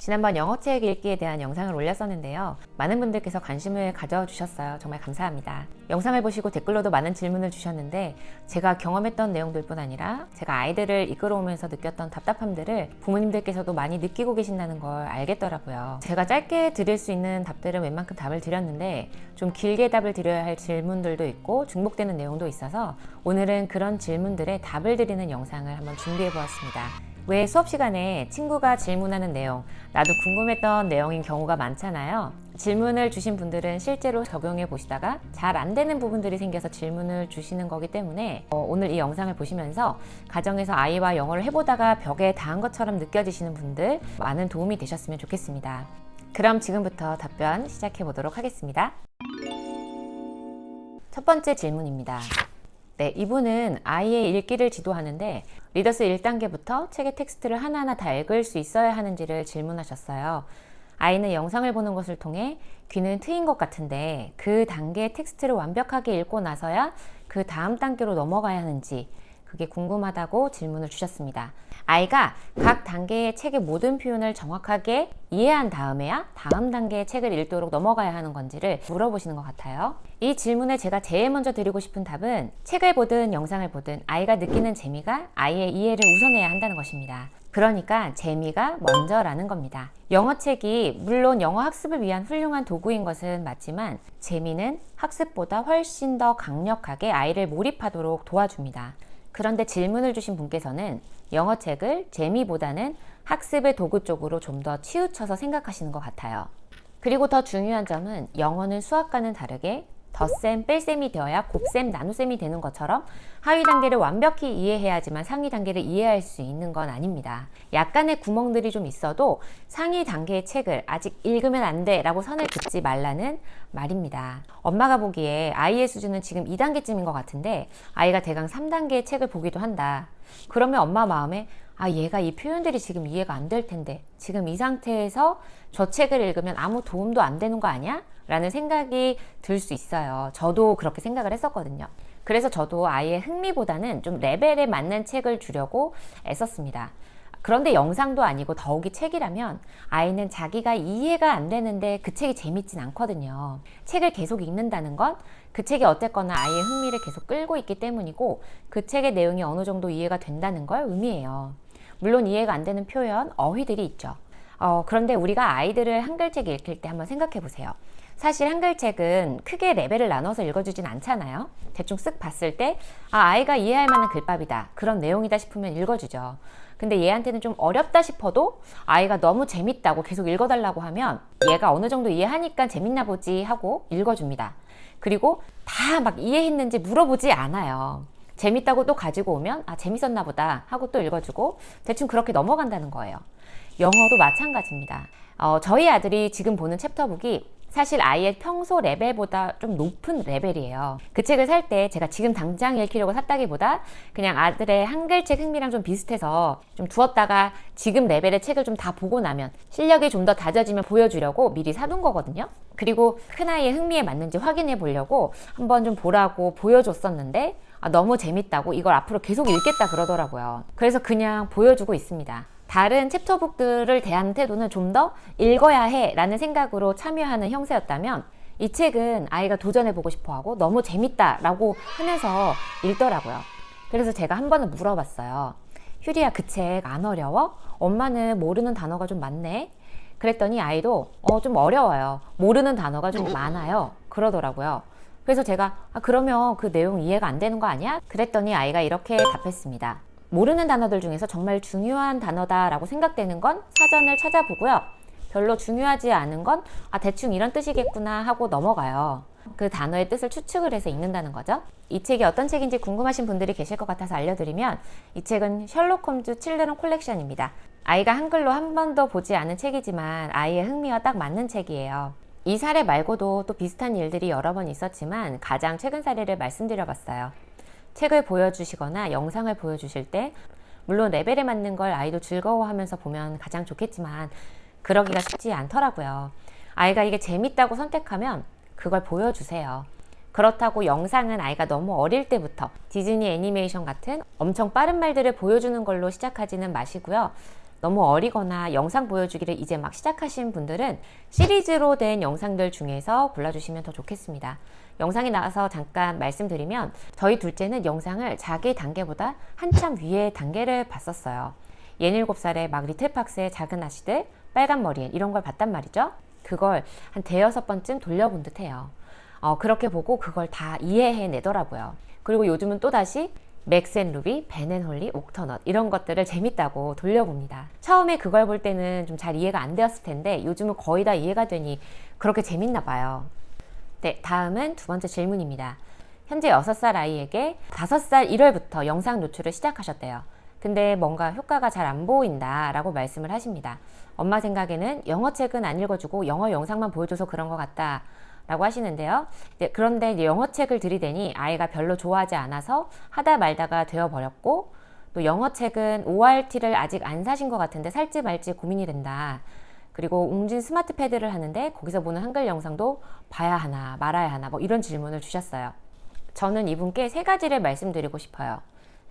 지난번 영어책 읽기에 대한 영상을 올렸었는데요. 많은 분들께서 관심을 가져주셨어요. 정말 감사합니다. 영상을 보시고 댓글로도 많은 질문을 주셨는데 제가 경험했던 내용들 뿐 아니라 제가 아이들을 이끌어오면서 느꼈던 답답함들을 부모님들께서도 많이 느끼고 계신다는 걸 알겠더라고요. 제가 짧게 드릴 수 있는 답들은 웬만큼 답을 드렸는데 좀 길게 답을 드려야 할 질문들도 있고 중복되는 내용도 있어서 오늘은 그런 질문들에 답을 드리는 영상을 한번 준비해 보았습니다. 왜 수업 시간에 친구가 질문하는 내용, 나도 궁금했던 내용인 경우가 많잖아요. 질문을 주신 분들은 실제로 적용해 보시다가 잘 안 되는 부분들이 생겨서 질문을 주시는 거기 때문에 오늘 이 영상을 보시면서 가정에서 아이와 영어를 해보다가 벽에 닿은 것처럼 느껴지시는 분들 많은 도움이 되셨으면 좋겠습니다. 그럼 지금부터 답변 시작해 보도록 하겠습니다. 첫 번째 질문입니다. 네, 이분은 아이의 읽기를 지도하는데 리더스 1단계부터 책의 텍스트를 하나하나 다 읽을 수 있어야 하는지를 질문하셨어요. 아이는 영상을 보는 것을 통해 귀는 트인 것 같은데 그 단계의 텍스트를 완벽하게 읽고 나서야 그 다음 단계로 넘어가야 하는지 그게 궁금하다고 질문을 주셨습니다. 아이가 각 단계의 책의 모든 표현을 정확하게 이해한 다음에야 다음 단계의 책을 읽도록 넘어가야 하는 건지를 물어보시는 것 같아요. 이 질문에 제가 제일 먼저 드리고 싶은 답은 책을 보든 영상을 보든 아이가 느끼는 재미가 아이의 이해를 우선해야 한다는 것입니다. 그러니까 재미가 먼저라는 겁니다. 영어책이 물론 영어 학습을 위한 훌륭한 도구인 것은 맞지만 재미는 학습보다 훨씬 더 강력하게 아이를 몰입하도록 도와줍니다. 그런데 질문을 주신 분께서는 영어책을 재미보다는 학습의 도구 쪽으로 좀 더 치우쳐서 생각하시는 것 같아요. 그리고 더 중요한 점은 영어는 수학과는 다르게 덧셈, 뺄셈이 되어야 곱셈, 나눗셈이 되는 것처럼 하위 단계를 완벽히 이해해야지만 상위 단계를 이해할 수 있는 건 아닙니다. 약간의 구멍들이 좀 있어도 상위 단계의 책을 아직 읽으면 안 돼 라고 선을 긋지 말라는 말입니다. 엄마가 보기에 아이의 수준은 지금 2단계쯤인 것 같은데 아이가 대강 3단계의 책을 보기도 한다. 그러면 엄마 마음에 얘가 이 표현들이 지금 이해가 안 될 텐데 지금 이 상태에서 저 책을 읽으면 아무 도움도 안 되는 거 아니야? 라는 생각이 들 수 있어요. 저도 그렇게 생각을 했었거든요. 그래서 저도 아이의 흥미보다는 좀 레벨에 맞는 책을 주려고 애썼습니다. 그런데 영상도 아니고 더욱이 책이라면 아이는 자기가 이해가 안 되는데 그 책이 재밌진 않거든요. 책을 계속 읽는다는 건 그 책이 어쨌거나 아이의 흥미를 계속 끌고 있기 때문이고 그 책의 내용이 어느 정도 이해가 된다는 걸 의미해요. 물론 이해가 안 되는 표현, 어휘들이 있죠. 그런데 우리가 아이들을 한글책 읽힐 때 한번 생각해 보세요. 사실 한글책은 크게 레벨을 나눠서 읽어주진 않잖아요. 대충 쓱 봤을 때 아이가 이해할 만한 글밥이다, 그런 내용이다 싶으면 읽어주죠. 근데 얘한테는 좀 어렵다 싶어도 아이가 너무 재밌다고 계속 읽어달라고 하면 얘가 어느 정도 이해하니까 재밌나 보지 하고 읽어줍니다. 그리고 다 막 이해했는지 물어보지 않아요. 재밌다고 또 가지고 오면 재밌었나 보다 하고 또 읽어주고 대충 그렇게 넘어간다는 거예요. 영어도 마찬가지입니다. 저희 아들이 지금 보는 챕터북이 사실 아이의 평소 레벨보다 좀 높은 레벨이에요. 그 책을 살 때 제가 지금 당장 읽히려고 샀다기보다 그냥 아들의 한글책 흥미랑 좀 비슷해서 좀 두었다가 지금 레벨의 책을 좀 다 보고 나면 실력이 좀 더 다져지면 보여주려고 미리 사둔 거거든요. 그리고 큰아이의 흥미에 맞는지 확인해 보려고 한번 좀 보라고 보여줬었는데 너무 재밌다고 이걸 앞으로 계속 읽겠다 그러더라고요. 그래서 그냥 보여주고 있습니다. 다른 챕터북들을 대하는 태도는 좀 더 읽어야 해 라는 생각으로 참여하는 형세였다면 이 책은 아이가 도전해보고 싶어하고 너무 재밌다 라고 하면서 읽더라고요. 그래서 제가 한 번은 물어봤어요. 휴리야, 그 책 안 어려워? 엄마는 모르는 단어가 좀 많네? 그랬더니 아이도 좀 어려워요. 모르는 단어가 좀 많아요. 그러더라고요. 그래서 제가 그러면 그 내용 이해가 안 되는 거 아니야? 그랬더니 아이가 이렇게 답했습니다. 모르는 단어들 중에서 정말 중요한 단어다라고 생각되는 건 사전을 찾아보고요. 별로 중요하지 않은 건 대충 이런 뜻이겠구나 하고 넘어가요. 그 단어의 뜻을 추측을 해서 읽는다는 거죠. 이 책이 어떤 책인지 궁금하신 분들이 계실 것 같아서 알려드리면 이 책은 셜록 홈즈 칠드런 콜렉션입니다. 아이가 한글로 한 번도 보지 않은 책이지만 아이의 흥미와 딱 맞는 책이에요. 이 사례 말고도 또 비슷한 일들이 여러 번 있었지만 가장 최근 사례를 말씀드려봤어요. 책을 보여주시거나 영상을 보여주실 때 물론 레벨에 맞는 걸 아이도 즐거워하면서 보면 가장 좋겠지만 그러기가 쉽지 않더라고요. 아이가 이게 재밌다고 선택하면 그걸 보여주세요. 그렇다고 영상은 아이가 너무 어릴 때부터 디즈니 애니메이션 같은 엄청 빠른 말들을 보여주는 걸로 시작하지는 마시고요. 너무 어리거나 영상 보여주기를 이제 막 시작하신 분들은 시리즈로 된 영상들 중에서 골라주시면 더 좋겠습니다. 영상이 나와서 잠깐 말씀드리면 저희 둘째는 영상을 자기 단계보다 한참 위의 단계를 봤었어요. 얘는 7살에 막 리틀팍스의 작은 아씨들, 빨간 머리엔 이런 걸 봤단 말이죠. 그걸 한 대여섯 번쯤 돌려본 듯 해요. 그렇게 보고 그걸 다 이해해내더라고요. 그리고 요즘은 또다시 맥스 앤 루비, 벤 앤 홀리, 옥터넛 이런 것들을 재밌다고 돌려봅니다. 처음에 그걸 볼 때는 좀 잘 이해가 안 되었을 텐데 요즘은 거의 다 이해가 되니 그렇게 재밌나 봐요. 네, 다음은 두 번째 질문입니다. 현재 6살 아이에게 5살 1월부터 영상 노출을 시작하셨대요. 근데 뭔가 효과가 잘 안 보인다 라고 말씀을 하십니다. 엄마 생각에는 영어책은 안 읽어주고 영어 영상만 보여줘서 그런 것 같다 라고 하시는데요. 그런데 이제 영어책을 들이대니 아이가 별로 좋아하지 않아서 하다 말다가 되어버렸고, 또 영어책은 ORT를 아직 안 사신 것 같은데 살지 말지 고민이 된다. 그리고 웅진 스마트 패드를 하는데 거기서 보는 한글 영상도 봐야 하나 말아야 하나 뭐 이런 질문을 주셨어요. 저는 이분께 3가지를 말씀드리고 싶어요.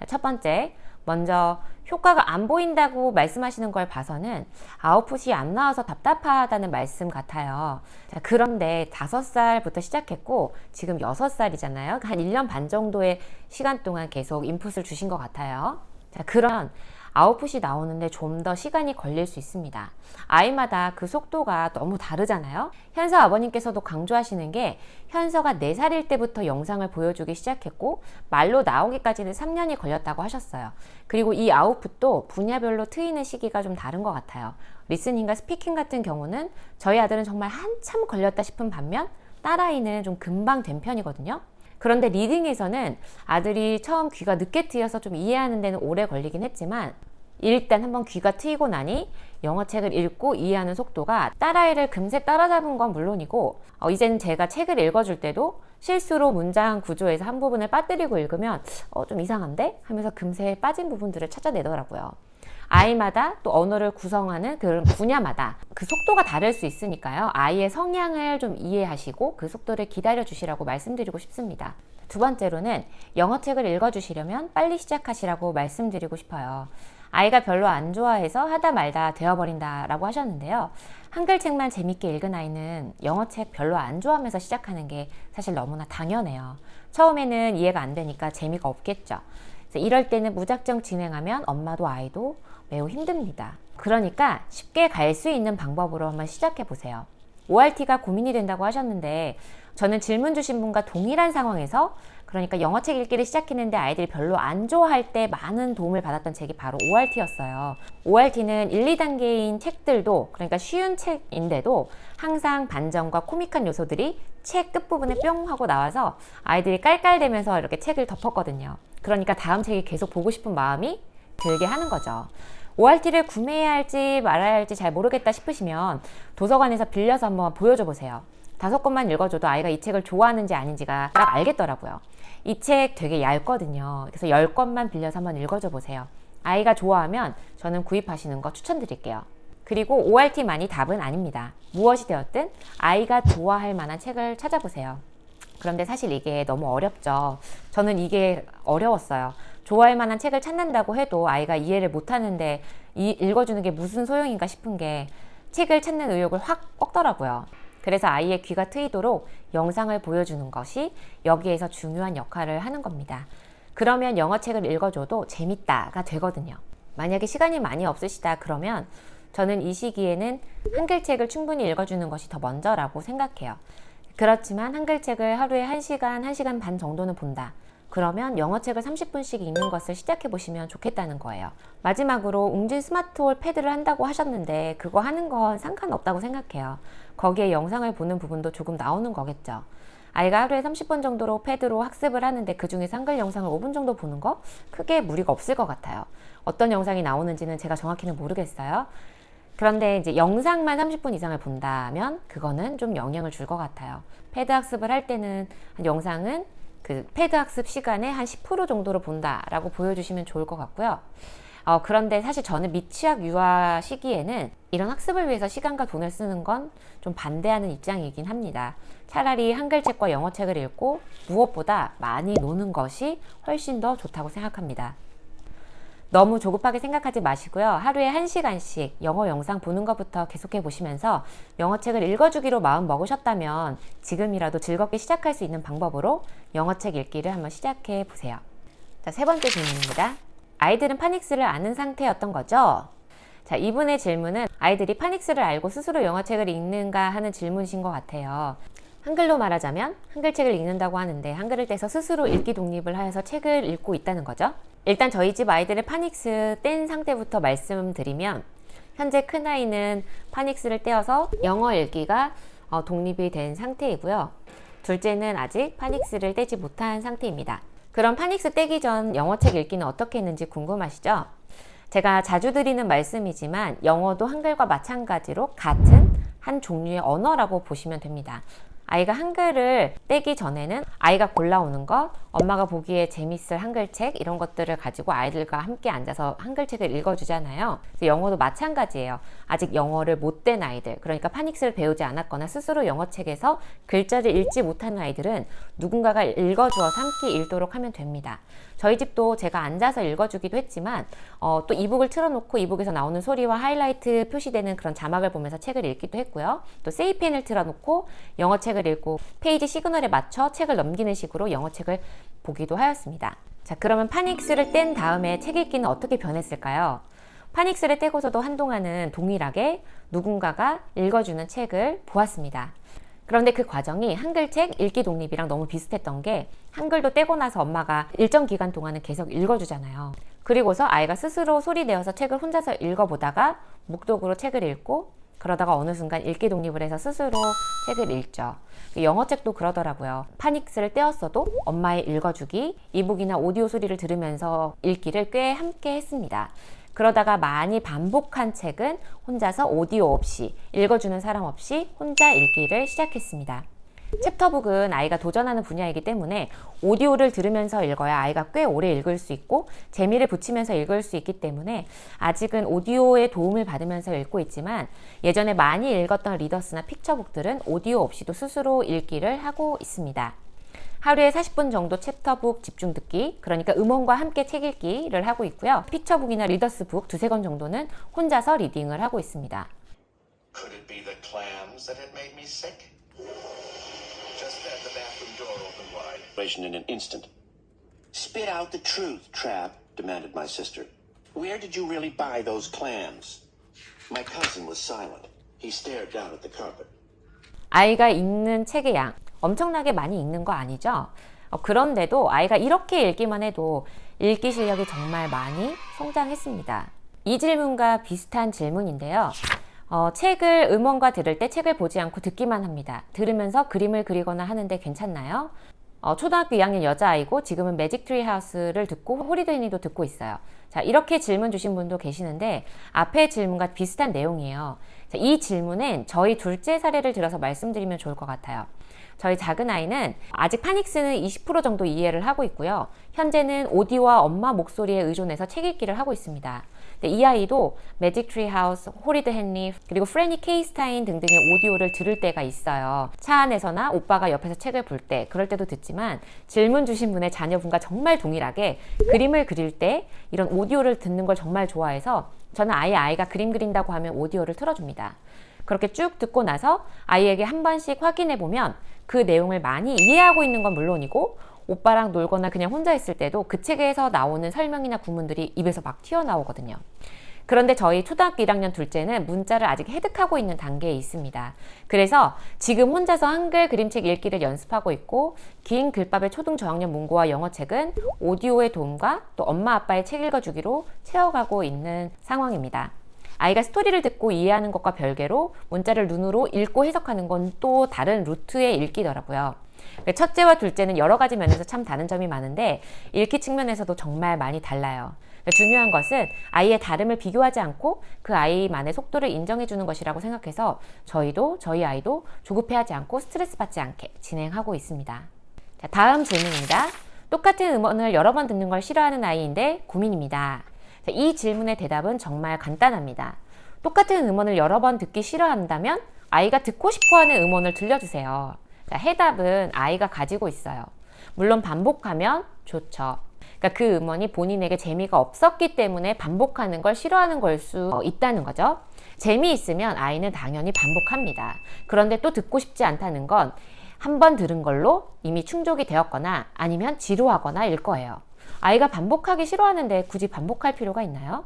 첫 번째, 먼저 효과가 안 보인다고 말씀하시는 걸 봐서는 아웃풋이 안 나와서 답답하다는 말씀 같아요. 자, 그런데 5살부터 시작했고 지금 6살이잖아요. 한 1년 반 정도의 시간 동안 계속 인풋을 주신 것 같아요. 자, 그러면 아웃풋이 나오는데 좀 더 시간이 걸릴 수 있습니다. 아이마다 그 속도가 너무 다르잖아요. 현서 아버님께서도 강조하시는 게 현서가 4살일 때부터 영상을 보여주기 시작했고 말로 나오기까지는 3년이 걸렸다고 하셨어요. 그리고 이 아웃풋도 분야별로 트이는 시기가 좀 다른 것 같아요. 리스닝과 스피킹 같은 경우는 저희 아들은 정말 한참 걸렸다 싶은 반면 딸아이는 좀 금방 된 편이거든요. 그런데 리딩에서는 아들이 처음 귀가 늦게 트여서 좀 이해하는 데는 오래 걸리긴 했지만 일단 한번 귀가 트이고 나니 영어책을 읽고 이해하는 속도가 딸아이를 금세 따라잡은 건 물론이고 이제는 제가 책을 읽어줄 때도 실수로 문장 구조에서 한 부분을 빠뜨리고 읽으면 좀 이상한데? 하면서 금세 빠진 부분들을 찾아내더라고요. 아이마다 또 언어를 구성하는 그런 분야마다 그 속도가 다를 수 있으니까요. 아이의 성향을 좀 이해하시고 그 속도를 기다려 주시라고 말씀드리고 싶습니다. 두 번째로는 영어책을 읽어주시려면 빨리 시작하시라고 말씀드리고 싶어요. 아이가 별로 안 좋아해서 하다 말다 되어버린다 라고 하셨는데요. 한글책만 재밌게 읽은 아이는 영어책 별로 안 좋아하면서 시작하는 게 사실 너무나 당연해요. 처음에는 이해가 안 되니까 재미가 없겠죠. 이럴 때는 무작정 진행하면 엄마도 아이도 매우 힘듭니다. 그러니까 쉽게 갈 수 있는 방법으로 한번 시작해 보세요. ORT가 고민이 된다고 하셨는데 저는 질문 주신 분과 동일한 상황에서 그러니까 영어책 읽기를 시작했는데 아이들이 별로 안 좋아할 때 많은 도움을 받았던 책이 바로 ORT였어요. ORT는 1, 2단계인 책들도 그러니까 쉬운 책인데도 항상 반전과 코믹한 요소들이 책 끝부분에 뿅 하고 나와서 아이들이 깔깔대면서 이렇게 책을 덮었거든요. 그러니까 다음 책이 계속 보고 싶은 마음이 들게 하는 거죠. ORT를 구매해야 할지 말아야 할지 잘 모르겠다 싶으시면 도서관에서 빌려서 한번 보여줘 보세요. 5권만 읽어줘도 아이가 이 책을 좋아하는지 아닌지가 딱 알겠더라고요. 이 책 되게 얇거든요. 그래서 10권만 빌려서 한번 읽어줘 보세요. 아이가 좋아하면 저는 구입하시는 거 추천드릴게요. 그리고 ORT만이 답은 아닙니다. 무엇이 되었든 아이가 좋아할 만한 책을 찾아보세요. 그런데 사실 이게 너무 어렵죠. 저는 이게 어려웠어요. 좋아할 만한 책을 찾는다고 해도 아이가 이해를 못하는데 읽어주는 게 무슨 소용인가 싶은 게 책을 찾는 의욕을 확 꺾더라고요. 그래서 아이의 귀가 트이도록 영상을 보여주는 것이 여기에서 중요한 역할을 하는 겁니다. 그러면 영어책을 읽어줘도 재밌다가 되거든요. 만약에 시간이 많이 없으시다 그러면 저는 이 시기에는 한글책을 충분히 읽어주는 것이 더 먼저라고 생각해요. 그렇지만 한글책을 하루에 1시간, 1시간 반 정도는 본다. 그러면 영어책을 30분씩 읽는 것을 시작해 보시면 좋겠다는 거예요. 마지막으로 웅진 스마트홀 패드를 한다고 하셨는데 그거 하는 건 상관없다고 생각해요. 거기에 영상을 보는 부분도 조금 나오는 거겠죠. 아이가 하루에 30분 정도로 패드로 학습을 하는데 그 중에서 한글 영상을 5분 정도 보는 거 크게 무리가 없을 것 같아요. 어떤 영상이 나오는지는 제가 정확히는 모르겠어요. 그런데 이제 영상만 30분 이상을 본다면 그거는 좀 영향을 줄 것 같아요. 패드 학습을 할 때는 영상은 그 패드 학습 시간의 한 10% 정도로 본다라고 보여주시면 좋을 것 같고요. 그런데 사실 저는 미취학 유아 시기에는 이런 학습을 위해서 시간과 돈을 쓰는 건 좀 반대하는 입장이긴 합니다. 차라리 한글책과 영어책을 읽고 무엇보다 많이 노는 것이 훨씬 더 좋다고 생각합니다. 너무 조급하게 생각하지 마시고요. 하루에 1시간씩 영어 영상 보는 것부터 계속해 보시면서 영어책을 읽어주기로 마음 먹으셨다면 지금이라도 즐겁게 시작할 수 있는 방법으로 영어책 읽기를 한번 시작해 보세요. 자, 세 번째 질문입니다. 아이들은 파닉스를 아는 상태였던 거죠? 자, 이분의 질문은 아이들이 파닉스를 알고 스스로 영어책을 읽는가 하는 질문이신 것 같아요. 한글로 말하자면 한글책을 읽는다고 하는데 한글을 떼서 스스로 읽기 독립을 하여서 책을 읽고 있다는 거죠. 일단 저희 집 아이들의 파닉스 뗀 상태부터 말씀드리면 현재 큰아이는 파닉스를 떼어서 영어 읽기가 독립이 된 상태이고요. 둘째는 아직 파닉스를 떼지 못한 상태입니다. 그럼 파닉스 떼기 전 영어책 읽기는 어떻게 했는지 궁금하시죠? 제가 자주 드리는 말씀이지만 영어도 한글과 마찬가지로 같은 한 종류의 언어라고 보시면 됩니다. 아이가 한글을 떼기 전에는 아이가 골라오는 것, 엄마가 보기에 재밌을 한글책 이런 것들을 가지고 아이들과 함께 앉아서 한글책을 읽어주잖아요. 영어도 마찬가지예요. 아직 영어를 못 뗀 아이들, 그러니까 파닉스를 배우지 않았거나 스스로 영어책에서 글자를 읽지 못하는 아이들은 누군가가 읽어주어서 함께 읽도록 하면 됩니다. 저희 집도 제가 앉아서 읽어주기도 했지만 또 이북을 틀어놓고 이북에서 나오는 소리와 하이라이트 표시되는 그런 자막을 보면서 책을 읽기도 했고요. 또 세이펜을 틀어놓고 영어책을 읽고 페이지 시그널에 맞춰 책을 넘기는 식으로 영어책을 보기도 하였습니다. 자, 그러면 파닉스를 뗀 다음에 책 읽기는 어떻게 변했을까요? 파닉스를 떼고서도 한동안은 동일하게 누군가가 읽어주는 책을 보았습니다. 그런데 그 과정이 한글책 읽기 독립이랑 너무 비슷했던 게 한글도 떼고 나서 엄마가 일정 기간 동안은 계속 읽어주잖아요. 그리고서 아이가 스스로 소리 내어서 책을 혼자서 읽어보다가 묵독으로 책을 읽고 그러다가 어느 순간 읽기 독립을 해서 스스로 책을 읽죠. 영어책도 그러더라고요. 파닉스를 떼었어도 엄마의 읽어주기, 이북이나 오디오 소리를 들으면서 읽기를 꽤 함께 했습니다. 그러다가 많이 반복한 책은 혼자서 오디오 없이, 읽어주는 사람 없이 혼자 읽기를 시작했습니다. 챕터북은 아이가 도전하는 분야이기 때문에 오디오를 들으면서 읽어야 아이가 꽤 오래 읽을 수 있고 재미를 붙이면서 읽을 수 있기 때문에 아직은 오디오의 도움을 받으면서 읽고 있지만 예전에 많이 읽었던 리더스나 픽처북들은 오디오 없이도 스스로 읽기를 하고 있습니다. 하루에 40분 정도 챕터북 집중 듣기, 그러니까 음원과 함께 책 읽기를 하고 있고요. 픽처북이나 리더스북 두세 권 정도는 혼자서 리딩을 하고 있습니다. Could it be the clams that had made me sick? Just then the bathroom door opened wide. In an instant. Spit out the truth, Trap, demanded my sister. Where did you really buy those clams? My cousin was silent. He stared down at the carpet. 아이가 읽는 책의 양 엄청나게 많이 읽는 거 아니죠? 그런데도 아이가 이렇게 읽기만 해도 읽기 실력이 정말 많이 성장했습니다. 이 질문과 비슷한 질문인데요. 책을 음원과 들을 때 책을 보지 않고 듣기만 합니다. 들으면서 그림을 그리거나 하는데 괜찮나요? 초등학교 2학년 여자아이고 지금은 매직 트리 하우스를 듣고 홀리데이 헤니도 듣고 있어요. 자, 이렇게 질문 주신 분도 계시는데 앞의 질문과 비슷한 내용이에요. 자, 이 질문엔 저희 둘째 사례를 들어서 말씀드리면 좋을 것 같아요. 저희 작은 아이는 아직 파닉스는 20% 정도 이해를 하고 있고요. 현재는 오디오와 엄마 목소리에 의존해서 책 읽기를 하고 있습니다. 이 아이도 매직 트리 하우스, 홀리드 헨리, 그리고 프레니 케이스타인 등등의 오디오를 들을 때가 있어요. 차 안에서나 오빠가 옆에서 책을 볼 때, 그럴 때도 듣지만 질문 주신 분의 자녀분과 정말 동일하게 그림을 그릴 때 이런 오디오를 듣는 걸 정말 좋아해서 저는 아예 아이가 그림 그린다고 하면 오디오를 틀어줍니다. 그렇게 쭉 듣고 나서 아이에게 한 번씩 확인해 보면 그 내용을 많이 이해하고 있는 건 물론이고 오빠랑 놀거나 그냥 혼자 있을 때도 그 책에서 나오는 설명이나 구문들이 입에서 막 튀어나오거든요. 그런데 저희 초등학교 1학년 둘째는 문자를 아직 해득하고 있는 단계에 있습니다. 그래서 지금 혼자서 한글 그림책 읽기를 연습하고 있고 긴 글밥의 초등 저학년 문고와 영어책은 오디오의 도움과 또 엄마 아빠의 책 읽어주기로 채워가고 있는 상황입니다. 아이가 스토리를 듣고 이해하는 것과 별개로 문자를 눈으로 읽고 해석하는 건 또 다른 루트의 읽기더라고요. 첫째와 둘째는 여러 가지 면에서 참 다른 점이 많은데 읽기 측면에서도 정말 많이 달라요. 중요한 것은 아이의 다름을 비교하지 않고 그 아이만의 속도를 인정해 주는 것이라고 생각해서 저희 아이도 조급해하지 않고 스트레스 받지 않게 진행하고 있습니다. 자, 다음 질문입니다. 똑같은 음원을 여러 번 듣는 걸 싫어하는 아이인데 고민입니다. 자, 이 질문의 대답은 정말 간단합니다. 똑같은 음원을 여러 번 듣기 싫어한다면 아이가 듣고 싶어하는 음원을 들려주세요. 자, 해답은 아이가 가지고 있어요. 물론 반복하면 좋죠. 그러니까 그 음원이 본인에게 재미가 없었기 때문에 반복하는 걸 싫어하는 걸 수 있다는 거죠. 재미있으면 아이는 당연히 반복합니다. 그런데 또 듣고 싶지 않다는 건 한 번 들은 걸로 이미 충족이 되었거나 아니면 지루하거나 일 거예요. 아이가 반복하기 싫어하는데 굳이 반복할 필요가 있나요?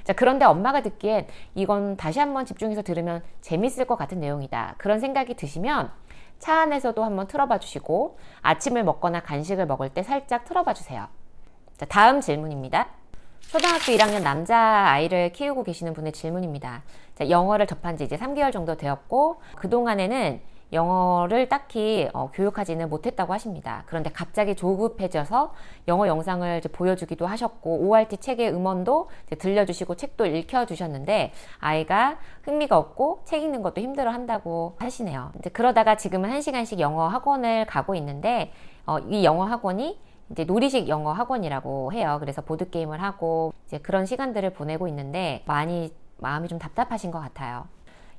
자, 그런데 엄마가 듣기엔 이건 다시 한번 집중해서 들으면 재밌을 것 같은 내용이다. 그런 생각이 드시면 차 안에서도 한번 틀어봐 주시고 아침을 먹거나 간식을 먹을 때 살짝 틀어봐 주세요. 자, 다음 질문입니다. 초등학교 1학년 남자아이를 키우고 계시는 분의 질문입니다. 자, 영어를 접한 지 이제 3개월 정도 되었고 그동안에는 영어를 딱히 교육하지는 못했다고 하십니다. 그런데 갑자기 조급해져서 영어 영상을 이제 보여주기도 하셨고 ORT 책의 음원도 이제 들려주시고 책도 읽혀주셨는데 아이가 흥미가 없고 책 읽는 것도 힘들어 한다고 하시네요. 이제 그러다가 지금은 1시간씩 영어 학원을 가고 있는데 이 영어 학원이 이제 놀이식 영어 학원이라고 해요. 그래서 보드게임을 하고 이제 그런 시간들을 보내고 있는데 많이 마음이 좀 답답하신 것 같아요.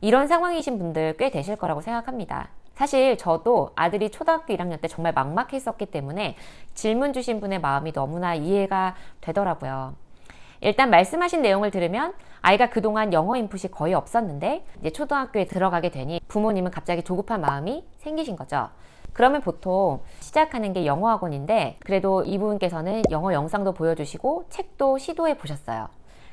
이런 상황이신 분들 꽤 되실 거라고 생각합니다. 사실 저도 아들이 초등학교 1학년 때 정말 막막했었기 때문에 질문 주신 분의 마음이 너무나 이해가 되더라고요. 일단 말씀하신 내용을 들으면 아이가 그동안 영어 인풋이 거의 없었는데 이제 초등학교에 들어가게 되니 부모님은 갑자기 조급한 마음이 생기신 거죠. 그러면 보통 시작하는 게 영어 학원인데 그래도 이분께서는 영어 영상도 보여주시고 책도 시도해 보셨어요.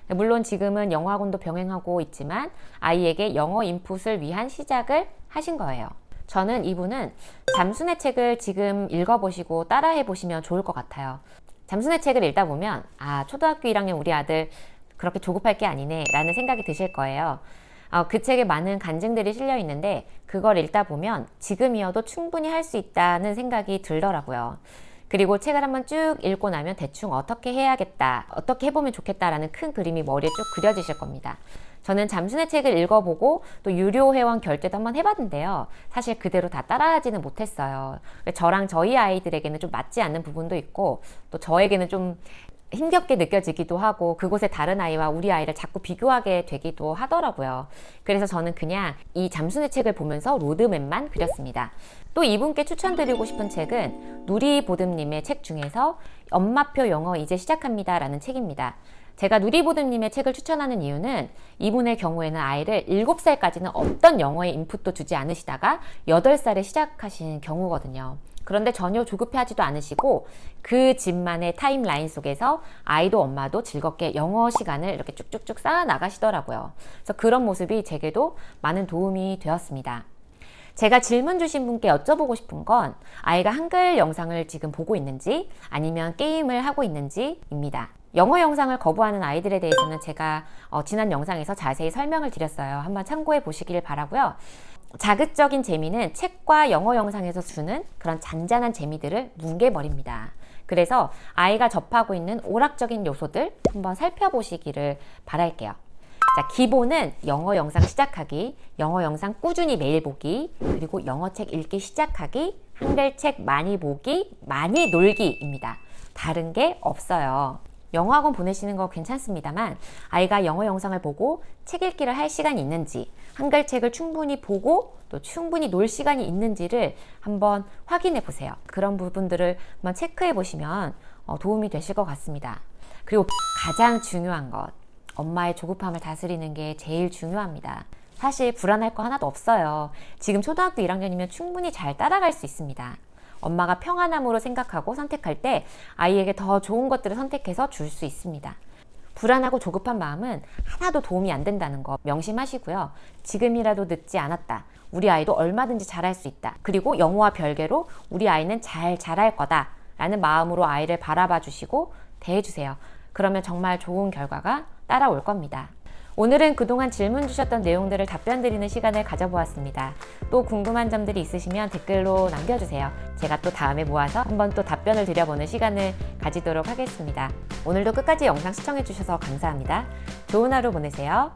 물론 지금은 영어 학원도 병행하고 있지만 아이에게 영어 인풋을 위한 시작을 하신 거예요. 저는 이분은 잠수의 책을 지금 읽어보시고 따라해 보시면 좋을 것 같아요. 잠수의 책을 읽다 보면 초등학교 1학년 우리 아들 그렇게 조급할 게 아니네 라는 생각이 드실 거예요. 그 책에 많은 간증들이 실려 있는데 그걸 읽다 보면 지금이어도 충분히 할 수 있다는 생각이 들더라고요. 그리고 책을 한번 쭉 읽고 나면 대충 어떻게 해야겠다, 어떻게 해보면 좋겠다라는 큰 그림이 머리에 쭉 그려지실 겁니다. 저는 잠수의 책을 읽어보고 또 유료 회원 결제도 한번 해봤는데요. 사실 그대로 다 따라하지는 못했어요. 저랑 저희 아이들에게는 좀 맞지 않는 부분도 있고 또 저에게는 좀 힘겹게 느껴지기도 하고 그곳의 다른 아이와 우리 아이를 자꾸 비교하게 되기도 하더라고요. 그래서 저는 그냥 이 잠수의 책을 보면서 로드맵만 그렸습니다. 또 이분께 추천드리고 싶은 책은 누리보듬님의 책 중에서 엄마표 영어 이제 시작합니다 라는 책입니다. 제가 누리보듬님의 책을 추천하는 이유는 이분의 경우에는 아이를 7살까지는 어떤 영어의 인풋도 주지 않으시다가 8살에 시작하신 경우거든요. 그런데 전혀 조급해하지도 않으시고 그 집만의 타임라인 속에서 아이도 엄마도 즐겁게 영어 시간을 이렇게 쭉쭉쭉 쌓아 나가시더라고요. 그래서 그런 모습이 제게도 많은 도움이 되었습니다. 제가 질문 주신 분께 여쭤보고 싶은 건 아이가 한글 영상을 지금 보고 있는지 아니면 게임을 하고 있는지입니다. 영어 영상을 거부하는 아이들에 대해서는 제가 지난 영상에서 자세히 설명을 드렸어요. 한번 참고해 보시길 바라고요. 자극적인 재미는 책과 영어 영상에서 주는 그런 잔잔한 재미들을 뭉개버립니다. 그래서 아이가 접하고 있는 오락적인 요소들 한번 살펴보시기를 바랄게요. 자, 기본은 영어 영상 시작하기, 영어 영상 꾸준히 매일 보기, 그리고 영어책 읽기 시작하기, 한글책 많이 보기, 많이 놀기입니다. 다른 게 없어요. 영어학원 보내시는 거 괜찮습니다만 아이가 영어 영상을 보고 책 읽기를 할 시간이 있는지 한글책을 충분히 보고 또 충분히 놀 시간이 있는지를 한번 확인해 보세요. 그런 부분들을 한번 체크해 보시면 도움이 되실 것 같습니다. 그리고 가장 중요한 것, 엄마의 조급함을 다스리는 게 제일 중요합니다. 사실 불안할 거 하나도 없어요. 지금 초등학교 1학년이면 충분히 잘 따라갈 수 있습니다. 엄마가 평안함으로 생각하고 선택할 때 아이에게 더 좋은 것들을 선택해서 줄 수 있습니다. 불안하고 조급한 마음은 하나도 도움이 안 된다는 거 명심하시고요. 지금이라도 늦지 않았다. 우리 아이도 얼마든지 잘할 수 있다. 그리고 영어와 별개로 우리 아이는 잘 자랄 거다 라는 마음으로 아이를 바라봐 주시고 대해주세요. 그러면 정말 좋은 결과가 따라올 겁니다. 오늘은 그동안 질문 주셨던 내용들을 답변 드리는 시간을 가져보았습니다. 또 궁금한 점들이 있으시면 댓글로 남겨주세요. 제가 또 다음에 모아서 한번 또 답변을 드려보는 시간을 가지도록 하겠습니다. 오늘도 끝까지 영상 시청해주셔서 감사합니다. 좋은 하루 보내세요.